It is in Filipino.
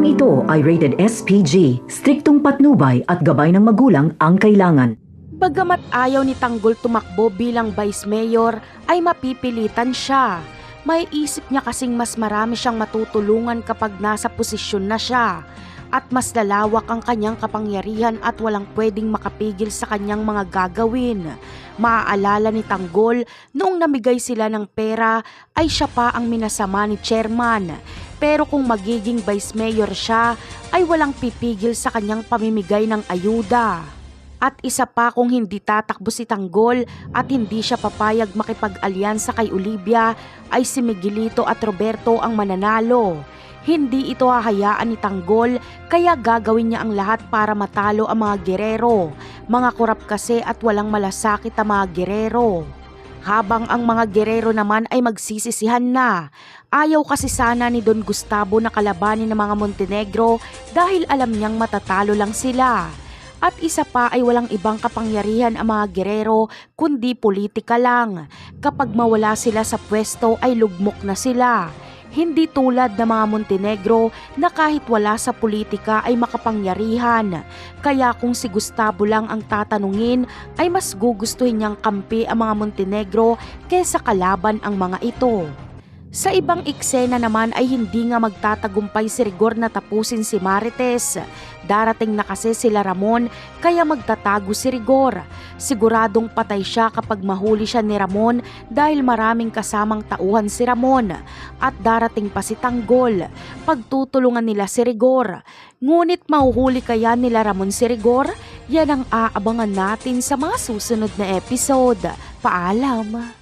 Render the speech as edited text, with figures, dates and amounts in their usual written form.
Programang ito ay rated SPG, striktong patnubay at gabay ng magulang ang kailangan. Bagamat ayaw ni Tanggol tumakbo bilang vice mayor, ay mapipilitan siya. May isip niya kasing mas marami siyang matutulungan kapag nasa posisyon na siya. At mas lalawak ang kanyang kapangyarihan at walang pwedeng makapigil sa kanyang mga gagawin. Maaalala ni Tanggol, noong namigay sila ng pera ay siya pa ang minasama ni chairman. Pero kung magiging vice mayor siya, ay walang pipigil sa kanyang pamimigay ng ayuda. At isa pa, kung hindi tatakbo si Tanggol at hindi siya papayag makipag-alyansa kay Olivia, ay si Miguelito at Roberto ang mananalo. Hindi ito hahayaan ni Tanggol, kaya gagawin niya ang lahat para matalo ang mga gerero. Mga korap kasi at walang malasakit ang mga gerero. Habang ang mga gerero naman ay magsisisihan na. Ayaw kasi sana ni Don Gustavo na kalabanin ng mga Montenegro dahil alam niyang matatalo lang sila. At isa pa ay walang ibang kapangyarihan ang mga gerero kundi politika lang. Kapag mawala sila sa pwesto ay lugmok na sila. Hindi tulad ng mga Montenegro na kahit wala sa politika ay makapangyarihan. Kaya kung si Gustavo lang ang tatanungin ay mas gugustuhin niyang kampi ang mga Montenegro kesa kalaban ang mga ito. Sa ibang eksena naman ay hindi nga magtatagumpay si Rigor na tapusin si Marites. Darating na kasi sila Ramon kaya magtatago si Rigor. Siguradong patay siya kapag mahuli siya ni Ramon dahil maraming kasamang tauhan si Ramon. At darating pa si Tanggol. Pagtutulungan nila si Rigor. Ngunit mahuhuli kaya nila Ramon si Rigor? Yan ang aabangan natin sa mga susunod na episode. Paalam!